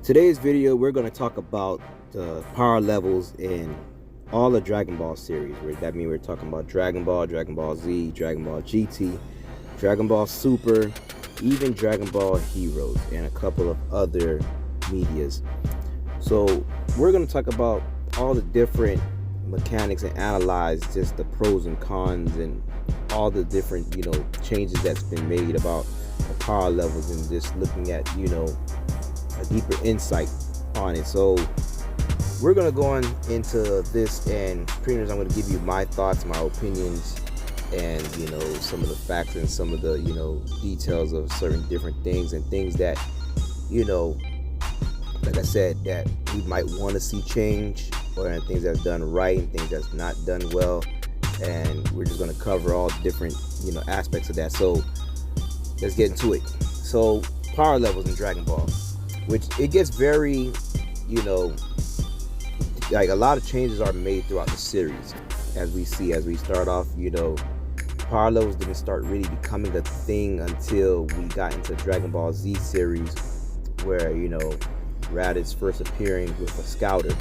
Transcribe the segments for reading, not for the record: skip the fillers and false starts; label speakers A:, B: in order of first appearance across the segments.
A: Today's video, we're going to talk about the power levels in all the Dragon Ball series. That means we're talking about Dragon Ball, Dragon Ball Z, Dragon Ball GT, Dragon Ball Super, even Dragon Ball Heroes, and a couple of other medias. So we're going to talk about all the different mechanics and analyze just the pros and cons and all the different changes that's been made about the power levels, and just looking at a deeper insight on it. So we're going to go on into this, and pretty much I'm going to give you my thoughts, my opinions, and some of the facts and some of the details of certain different things, and things that like I said, that we might want to see change, or things that's done right and things that's not done well. And we're just going to cover all different aspects of that. So let's get into it. So power levels in Dragon Ball, which it gets very like a lot of changes are made throughout the series. As we start off, power levels didn't start really becoming a thing until we got into Dragon Ball Z series, where Raditz first appearing with a scouter,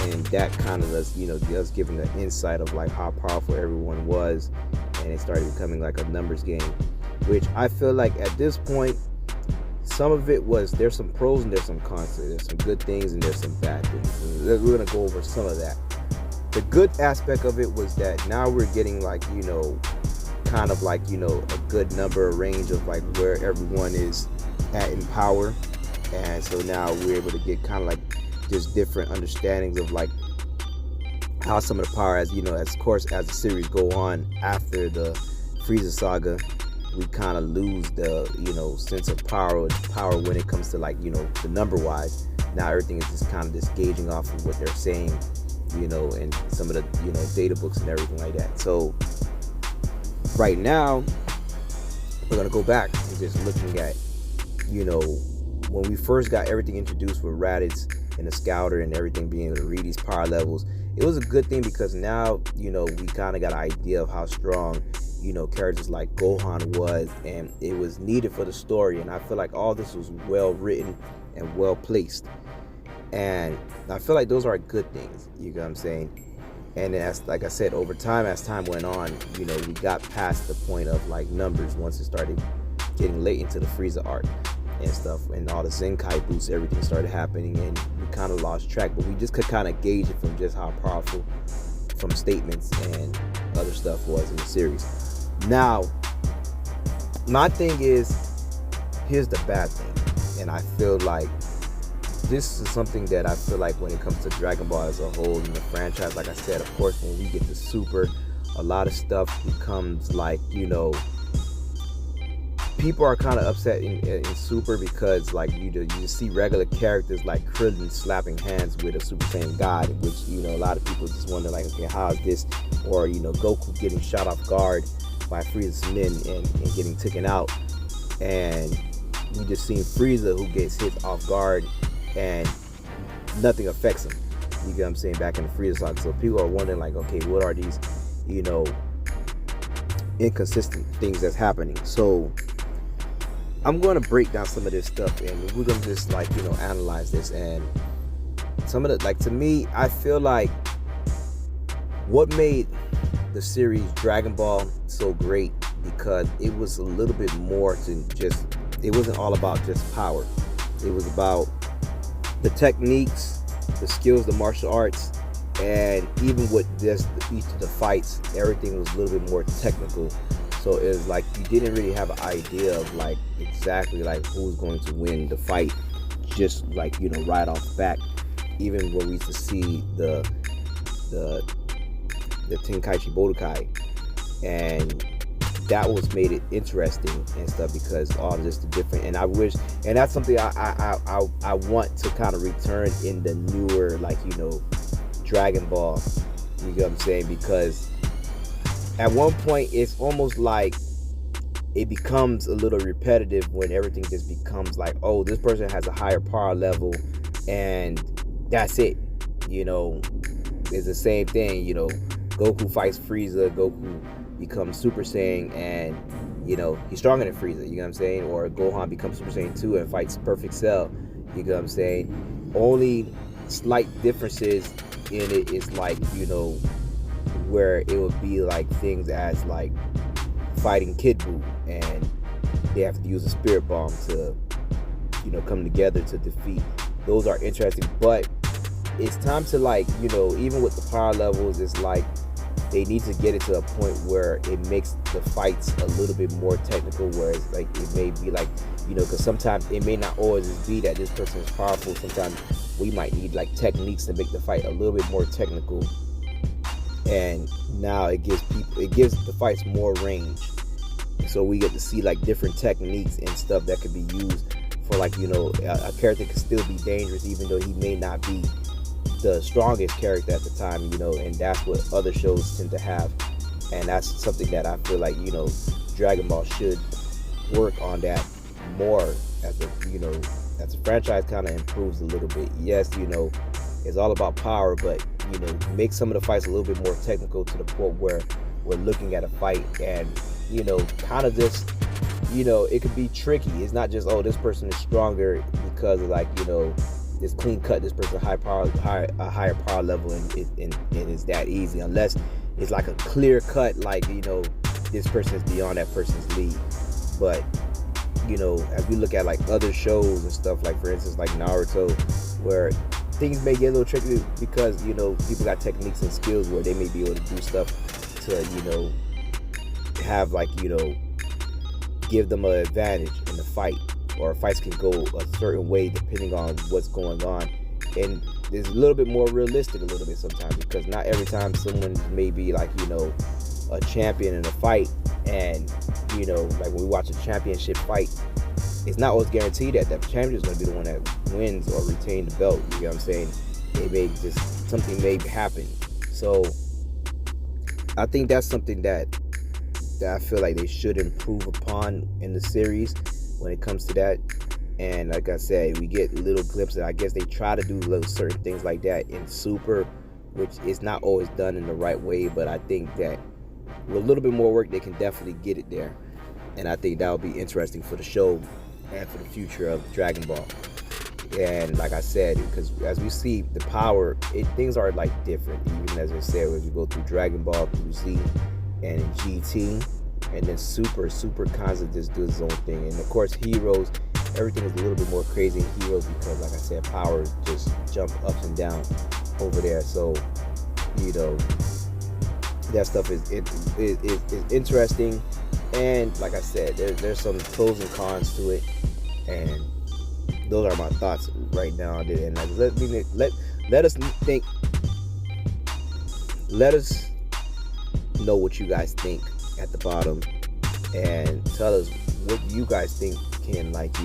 A: and that kind of just giving an insight of like how powerful everyone was, and it started becoming like a numbers game, which I feel like at this point, some of it there's some pros and there's some cons. There's some good things and there's some bad things. And we're gonna go over some of that. The good aspect of it was that now we're getting like kind of like a good number, a range of like where everyone is at in power, and so now we're able to get kind of like just different understandings of like how some of the power, as as the series go on after the Frieza saga, we kind of lose the sense of power when it comes to like the number wise. Now everything is just kind of just gauging off of what they're saying, and some of the data books and everything like that. So right now we're gonna go back and just looking at when we first got everything introduced with Raditz and the scouter and everything, being able to read these power levels. It was a good thing because now we kind of got an idea of how strong characters like Gohan was, and it was needed for the story. And I feel like all this was well written and well placed, and I feel like those are good things, you know what I'm saying. And as like I said, over time, as time went on, we got past the point of like numbers once it started getting late into the Frieza arc and stuff, and all the Zenkai boosts, everything started happening, and we kind of lost track. But we just could kind of gauge it from just how powerful from statements and other stuff was in the series. Now my thing is, here's the bad thing, and I feel like this is something that I feel like when it comes to Dragon Ball as a whole in the franchise, like I said, of course when we get to Super, a lot of stuff becomes like people are kind of upset in Super, because like you see regular characters like Krillin slapping hands with a Super Saiyan God, which a lot of people just wonder like, okay, how is this? Or Goku getting shot off guard by Frieza's men and getting taken out, and we just seen Frieza who gets hit off guard and nothing affects him, you get what I'm saying, back in the Frieza saga. So people are wondering like, okay, what are these inconsistent things that's happening? So I'm going to break down some of this stuff, and we're going to just like analyze this. And some of the, like, to me, I feel like what made the series Dragon Ball so great, because it was a little bit more to just, it wasn't all about just power. It was about the techniques, the skills, the martial arts, and even with just each of the fights, everything was a little bit more technical. So it was like you didn't really have an idea of like exactly like who's going to win the fight, just like right off the bat. Even when we used to see the Tenkaichi Budokai, and that was made it interesting and stuff, because all just the different, and I wish, and that's something I want to kind of return in the newer Dragon Ball, you know what I'm saying, because at one point it's almost like it becomes a little repetitive when everything just becomes like, oh, this person has a higher power level and that's it. It's the same thing. Goku fights Frieza, Goku becomes Super Saiyan, and he's stronger than Frieza, you know what I'm saying? Or Gohan becomes Super Saiyan 2 and fights Perfect Cell, You get what I'm saying? Only slight differences in it is like, where it would be like things as like fighting Kid Buu, and they have to use a spirit bomb to, come together to defeat. Those are interesting, but it's time to, like, even with the power levels, it's like they need to get it to a point where it makes the fights a little bit more technical, where it's like it may be like, because sometimes it may not always be that this person is powerful. Sometimes we might need like techniques to make the fight a little bit more technical, and now it gives the fights more range, so we get to see like different techniques and stuff that could be used for, like, a character could still be dangerous even though he may not be the strongest character at the time, and that's what other shows tend to have, and that's something that I feel like, Dragon Ball should work on that more as a franchise kind of improves a little bit. Yes, it's all about power, but make some of the fights a little bit more technical to the point where we're looking at a fight and kind of just it could be tricky. It's not just, oh, this person is stronger because of, like, this clean cut, this person a higher power level, and it's that easy, unless it's like a clear cut, like, this person is beyond that person's league. But as we look at like other shows and stuff, like for instance like Naruto, where things may get a little tricky because people got techniques and skills where they may be able to do stuff to have, like, give them an advantage in the fight, or fights can go a certain way depending on what's going on, and it's a little bit more realistic a little bit sometimes, because not every time someone may be like a champion in a fight, and like when we watch a championship fight, it's not always guaranteed that champion is going to be the one that wins or retain the belt. You know what I'm saying? It may just, something may happen. So I think that's something that I feel like they should improve upon in the series when it comes to that. And like I said, we get little glimpses. I guess they try to do little certain things like that in Super, which is not always done in the right way, but I think that with a little bit more work they can definitely get it there, and I think that will be interesting for the show and for the future of Dragon Ball. And like I said, because as we see the power, things are like different, even as I said, when you go through Dragon Ball, through Z, and in GT, and then Super kinds of just does its own thing. And of course Heroes, everything is a little bit more crazy in Heroes because, like I said, power just jump ups and down over there. So that stuff is interesting, and like I said, there's some pros and cons to it, and those are my thoughts right now. And let us think, let us know what you guys think at the bottom, and tell us what you guys think can, like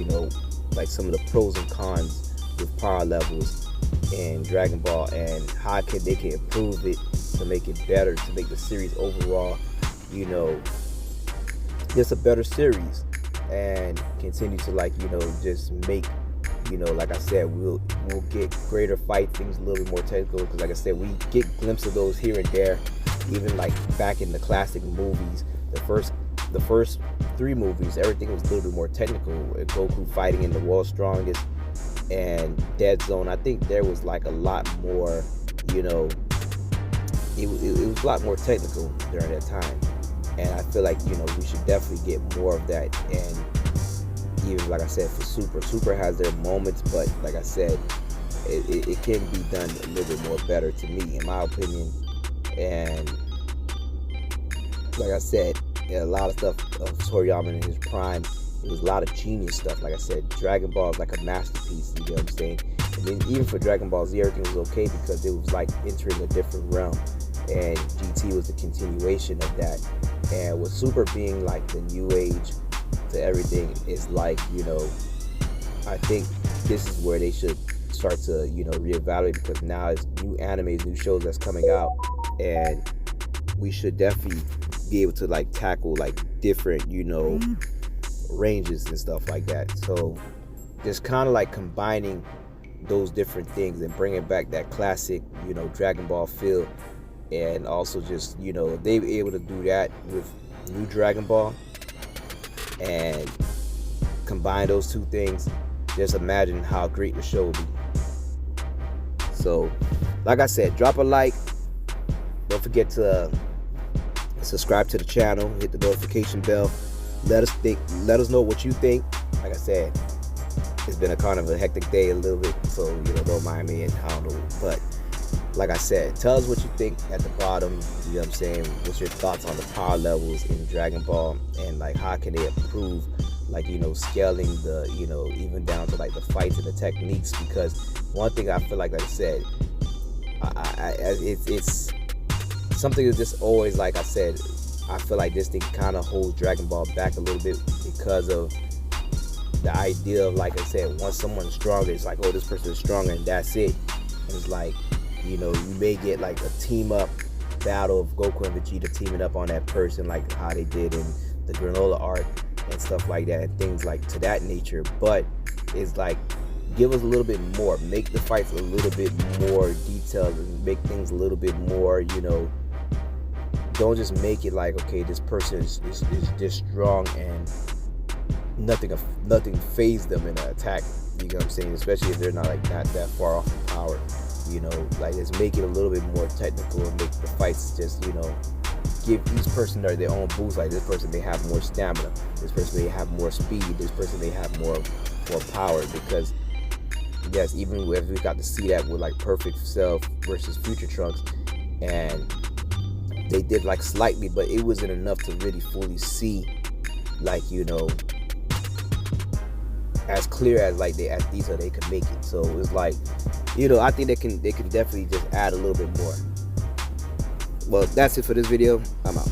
A: some of the pros and cons with power levels in Dragon Ball, and how they can improve it to make it better, to make the series overall just a better series, and continue to just make like I said, we'll get greater fight things a little bit more technical, because like I said, we get glimpses of those here and there, even like back in the classic movies, the first 3 movies, everything was a little bit more technical. Goku fighting in the World's Strongest and Dead Zone, I think there was like a lot more, it was a lot more technical during that time, and I feel like we should definitely get more of that. And even like I said, for Super has their moments, but like I said, it can be done a little bit more better, to me, in my opinion. And like I said, a lot of stuff of Toriyama in his prime, it was a lot of genius stuff. Like I said, Dragon Ball is like a masterpiece, you know what I'm saying? And then even for Dragon Ball Z, everything was okay because it was like entering a different realm, and GT was the continuation of that. And with Super being like the new age to everything, is like, I think this is where they should start to reevaluate, because now it's new animes, new shows that's coming out, and we should definitely be able to like tackle like different ranges and stuff like that. So just kind of like combining those different things and bringing back that classic Dragon Ball feel, and also just they were able to do that with new Dragon Ball and combine those two things, just imagine how great the show will be. So, like I said, drop a like. Don't forget to subscribe to the channel. Hit the notification bell. Let us know what you think. Like I said, it's been a kind of a hectic day a little bit, so don't mind me, and I don't know. But like I said, tell us what you think at the bottom. You know what I'm saying? What's your thoughts on the power levels in Dragon Ball, and like how can they improve, like scaling the even down to like the fights and the techniques? Because one thing I feel like I said, it's something that's just always, like I said, I feel like this thing kind of holds Dragon Ball back a little bit because of the idea of, like I said, once someone's stronger, it's like, oh, this person is stronger and that's it. And it's like, you may get like a team up battle of Goku and Vegeta teaming up on that person, like how they did in the Granola arc and stuff like that, and things like to that nature. But it's like, give us a little bit more, make the fights a little bit more detailed, and make things a little bit more, don't just make it like, okay, this person is just strong and nothing phased them in an attack. You know what I'm saying? Especially if they're not that far off in power. Like, let's make it a little bit more technical and make the fights just, give each person their own boost. Like, this person may have more stamina, this person may have more speed, this person may have more power. Because yes, even if we got to see that with like Perfect Cell versus Future Trunks, and they did like slightly, but it wasn't enough to really fully see, like, as clear as like as detailed they could make it. So it was like, I think they can definitely just add a little bit more. Well, that's it for this video. I'm out.